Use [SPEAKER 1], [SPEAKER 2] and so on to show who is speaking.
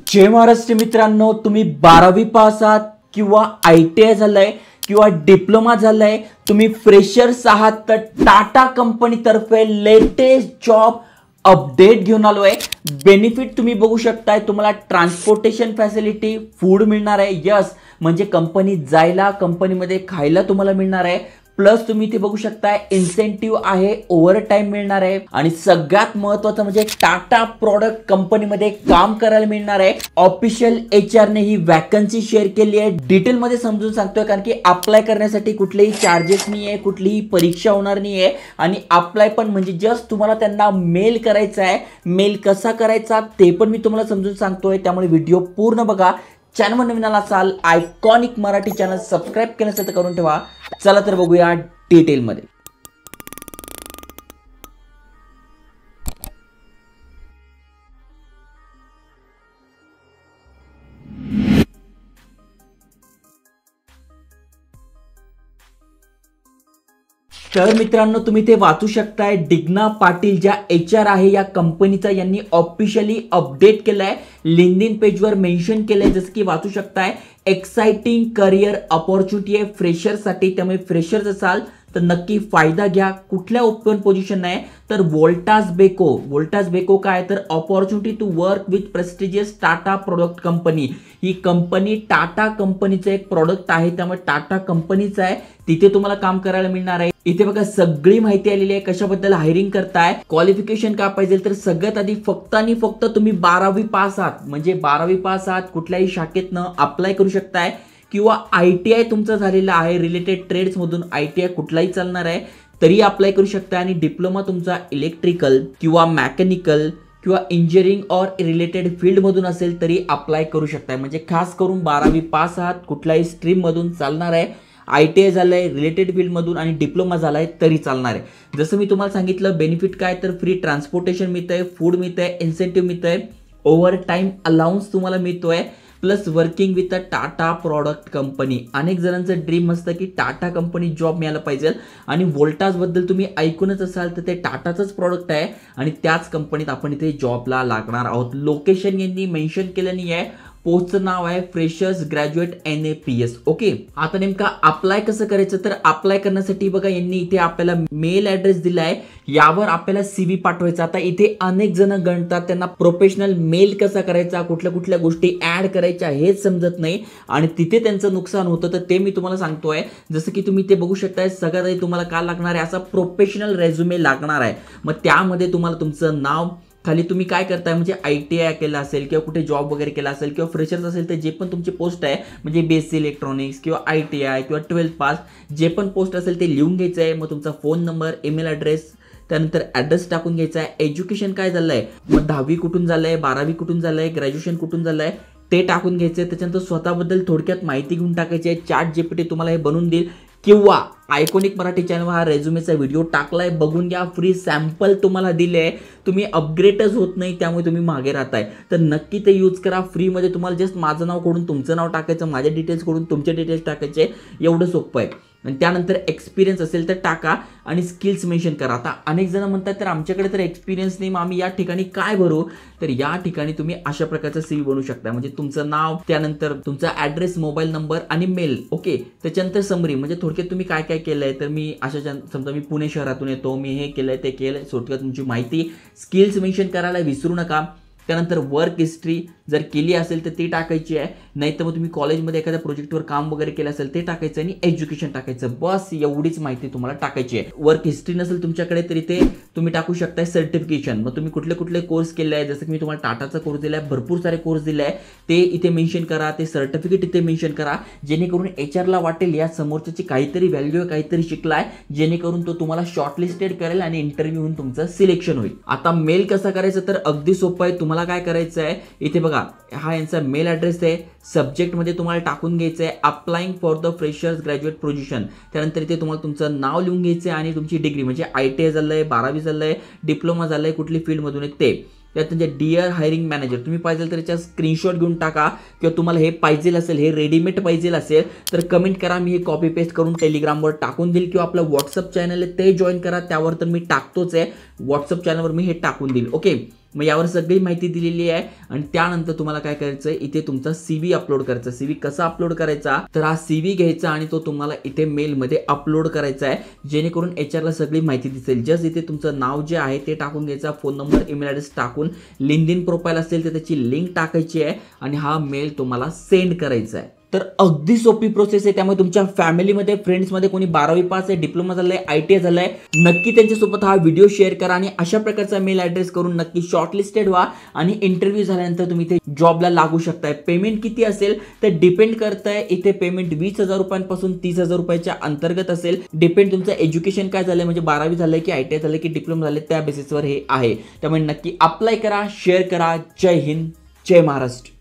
[SPEAKER 1] जय महाराष्ट्र मित्रांनो, तुम्ही 12वी पास आहात किंवा ITI झालंय किंवा डिप्लोमा झालाय, तुम्ही फ्रेशर्स आहात तर टाटा कंपनी तर्फे लेटेस्ट जॉब अपडेट घेऊन आलोय। बेनिफिट तुम्ही बघू शकताय, तुम्हाला ट्रान्सपोर्टेशन फॅसिलिटी, फूड मिळणार आहे। यस, म्हणजे कंपनीत जायला, कंपनीमध्ये खायला तुम्हाला मिळणार आहे। प्लस तुम्ही इथे बघू शकताय इन्सेंटिव्ह आहे, ओव्हर टाइम मिळणार आहे आणि सगळ्यात महत्त्वाचं म्हणजे टाटा प्रोडक्ट कंपनीमध्ये काम करायला मिळणार आहे। ऑफिशियल HR ने ही वॅकन्सी शेअर केली आहे। डिटेल मध्ये समजून सांगतोय, कारण की अप्लाय करण्यासाठी कुठलेही चार्जेस नाहीये, कुठलीही परीक्षा होणार नाहीये आणि अप्लाय पण म्हणजे जस्ट तुम्हाला त्यांना मेल करायचा आहे। मेल कसा करायचा ते पण मी तुम्हाला समजून सांगतोय, त्यामुळे व्हिडिओ पूर्ण बघा। चॅनल नवीन असाल, आयकॉनिक मराठी चॅनल सबस्क्राइब केलं असेल तर करून ठेवा। चला तर बघूया डिटेल मध्ये। तर मित्रांनो, तुम्ही ते वाचू शकताय, डिग्ना पाटील ज्या HR आहे या कंपनीचा, यांनी ऑफिशियली अपडेट केलाय, लिंक्डइन पेजवर मेन्शन केलंय। जसं की वाचू शकताय, एक्साइटिंग करिअर अपॉर्च्युनिटी आहे फ्रेशरसाठी, त्यामुळे फ्रेशर्स असाल तर नक्की फायदा घ्या। कुठल्या ओपन पोझिशन आहे तर वोल्टास बेको काय तर opportunity to work with prestigious Tata product company. ही कंपनी टाटा कंपनीचं एक प्रोडक्ट आहे, त्यामुळे टाटा कंपनीचं आहे, तिथे तुम्हाला काम करायला मिळणार आहे। इथे बघा सगळी माहिती आलेली आहे, कशाबद्दल हायरिंग करताय, क्वालिफिकेशन काय पाहिजे तर सगळ्यात आधी फक्त आणि फक्त तुम्ही 12वी पास आहात, म्हणजे 12वी पास आहात कुठल्याही शाखेतनं अप्लाय करू शकताय किंवा ITI तुमचं झालेलं आहे, रिलेटेड ट्रेड्स मधून ITI कुठलाही चालणार आहे तरी अप्लाय करू शकता। आणि डिप्लोमा तुमचा इलेक्ट्रिकल किंवा मेकॅनिकल किंवा इंजिनिअरिंग और रिलेटेड फील्ड मधून असेल तरी अप्लाय करू शकताय। म्हणजे खास करून 12वी पास आहात, कुठल्याही स्ट्रीम मधून चालणार आहे, ITI झालंय रिलेटेड फील्ड मधून आणि डिप्लोमा झालाय तरी चालणार आहे। जसं मी तुम्हाला सांगितलं, बेनिफिट काय तर फ्री ट्रान्सपोर्टेशन मिळतंय, फूड मिळतंय, इन्सेंटिव्ह मिळतंय, ओव्हर टाइम अलाउन्स तुम्हाला मिळतोय, plus working with a Tata product company. अनेक जणांचं ड्रीम असतं की टाटा कंपनी जॉब मिळायला पाहिजे आणि वोल्टास बद्दल तुम्ही ऐकूनच असाल तर ते टाटाचंच प्रोडक्ट आहे आणि त्याच कंपनीत आपण इथे जॉबला लागणार आहोत। लोकेशन यांनी मेन्शन केलं नाही आहे, पोस्टचं नाव आहे फ्रेशर्स ग्रॅज्युएट NAPS। ओके, आता नेमका अप्लाय कसं करायचं तर अप्लाय करण्यासाठी बघा यांनी इथे आपल्याला मेल ऍड्रेस दिलाय, यावर आपल्याला CV पाठवायचा। आता इथे अनेक जण गणतात, त्यांना प्रोफेशनल मेल कसा करायचा, कुठल्या कुठल्या गोष्टी ऍड करायच्या हेच समजत नाही आणि तिथे त्यांचं नुकसान होतं, तर ते मी तुम्हाला सांगतोय। जसं की तुम्ही ते बघू शकताय, सगळ्यात आधी तुम्हाला काय लागणार आहे, असा प्रोफेशनल रेझ्युमे लागणार आहे। मग त्यामध्ये तुम्हाला तुमचं नाव, खाली तुम्ही काय करताय म्हणजे ITI केला असेल किंवा कुठे जॉब वगैरे केला असेल किंवा फ्रेशर्स असेल तर जे पण तुमची पोस्ट आहे, म्हणजे BSc इलेक्ट्रॉनिक्स किंवा ITI किंवा 12th पास जे पण पोस्ट असेल ते लिहून घ्यायचं आहे। मग तुमचा फोन नंबर, ईमेल ॲड्रेस, त्यानंतर ॲड्रेस टाकून घ्यायचा आहे। एज्युकेशन काय झालंय, मग 10वी कुठून झालंय, 12वी कुठून झालंय, ग्रॅज्युएशन कुठून झालंय ते टाकून घ्यायचं आहे। त्याच्यानंतर स्वतःबद्दल थोडक्यात माहिती घेऊन टाकायची आहे। ChatGPT तुम्हाला हे बनवून देईल किंवा आयकॉनिक मराठी चॅनलवर हा रेझ्युमेचा व्हिडिओ टाकलाय, बघून घ्या, फ्री सॅम्पल तुम्हाला दिले। तुम्ही अपग्रेडच होत नाही, त्यामुळे तुम्ही मागे राहताय, तर नक्की ते यूज करा फ्रीमध्ये। तुम्हाला जस्ट माझं नाव कडून तुमचं नाव टाकायचं, माझ्या डिटेल्स कडून तुमचे डिटेल्स टाकायचे, एवढं सोपं आहे। आणि त्यानंतर एक्सपिरियन्स असेल तर टाका आणि स्किल्स मेन्शन करा। आता अनेक जण म्हणतात तर आमच्याकडे तर एक्सपिरियन्स नाही, मग आम्ही या ठिकाणी काय भरू, तर या ठिकाणी तुम्ही अशा प्रकारचा CV बनवू शकता। म्हणजे तुमचं नाव, त्यानंतर तुमचा ॲड्रेस, मोबाईल नंबर आणि मेल। ओके, त्याच्यानंतर समरी, म्हणजे थोडक्यात तुम्ही काय काय केलंय, तर मी अशा समजा मी पुणे शहरातून येतो, मी हे केलंय ते केलंय, थोडक्यात तुमची माहिती, स्किल्स मेन्शन करायला विसरू नका। त्यानंतर वर्क हिस्ट्री जर केली असेल तर ती टाकायची आहे, नाहीतर मग तुम्ही कॉलेजमध्ये एखाद्या प्रोजेक्टवर काम वगैरे केलं असेल ते टाकायचं आणि एज्युकेशन टाकायचं, बस एवढीच माहिती तुम्हाला टाकायची आहे। वर्क हिस्ट्री नसेल तुमच्याकडे तरी ते तुम्ही टाकू शकताय सर्टिफिकेशन, मग तुम्ही कुठले कुठले कोर्स केले आहे, जसं की मी तुम्हाला टाटाचा कोर्स दिलाय, भरपूर सारे कोर्स दिले आहे, ते इथे मेन्शन करा, ते सर्टिफिकेट इथे मेन्शन करा, जेणेकरून HRला वाटेल या समोरच्याची काहीतरी व्हॅल्यू आहे, काहीतरी शिकलाय, जेणेकरून तो तुम्हाला शॉर्टलिस्टेड करेल आणि इंटरव्ह्यू होऊन तुमचं सिलेक्शन होईल। आता मेल कसा करायचं तर अगदी सोपं आहे। तुम्हाला काय करायचं आहे, इथे बघा हा यांचा मेल ॲड्रेस आहे, सब्जेक्ट मध्ये तुम्हाला टाकून घ्यायचं आहे applying for the freshers graduate position. त्यानंतर इथे तुम्हाला तुमचं नाव लिहून घ्यायचं आहे आणि तुमची डिग्री, म्हणजे ITI झालंय, 12वी झालंय, डिप्लोमा झालंय, कुठली फील्ड मधून आहे ते। त्यात म्हणजे डिअर हायरिंग मॅनेजर तुम्ही पाहिजे तर त्याचा स्क्रीनशॉट घेऊन टाका, किंवा तुम्हाला हे पाहिजे असेल, हे रेडीमेड पाहिजे असेल तर कमेंट करा, मी हे कॉपी पेस्ट करून टेलिग्रामवर टाकून देईल, किंवा आपलं व्हॉट्सअप चॅनल आहे ते जॉईन करा, त्यावर तर मी टाकतोच आहे, व्हॉट्सअप चॅनलवर मी हे टाकून देईल। ओके, मग यावर सगळी माहिती दिलेली आहे आणि त्यानंतर तुम्हाला काय करायचं आहे, इथे तुमचा CV अपलोड करायचा. CV कसा अपलोड करायचा, तर हा CV घ्यायचा आणि तो तुम्हाला इथे मेलमध्ये अपलोड करायचा आहे, जेणेकरून HR ला सगळी माहिती दिसेल. जस्ट इथे तुमचं नाव जे आहे ते टाकून घ्यायचा, फोन नंबर, ईमेल ॲड्रेस टाकून लिंक्डइन प्रोफाईल असेल तर त्याची लिंक टाकायची आहे आणि हा मेल तुम्हाला सेंड करायचा आहे. तर अगदी सोपी प्रोसेस आहे. त्यामुळे तुमच्या फॅमिलीमध्ये, फ्रेंड्समध्ये कोणी 12वी पास आहे, डिप्लोमा झालाय, ITI झालाय, नक्की त्यांच्यासोबत हा व्हिडिओ शेअर करा आणि अशा प्रकारचा मेल ॲड्रेस करून नक्की शॉर्टलिस्टेड व्हा आणि इंटरव्ह्यू झाल्यानंतर तुम्ही इथे जॉबला लागू शकताय. पेमेंट किती असेल तर डिपेंड करतंय, इथे पेमेंट 20,000 रुपयांपासून 30,000 रुपयाच्या अंतर्गत असेल. डिपेंड तुमचं एज्युकेशन काय झालंय, म्हणजे 12वी झालंय की ITI झालंय की डिप्लोमा झालंय, त्या बेसिसवर हे आहे. त्यामुळे नक्की अप्लाय करा, शेअर करा. जय हिंद, जय महाराष्ट्र.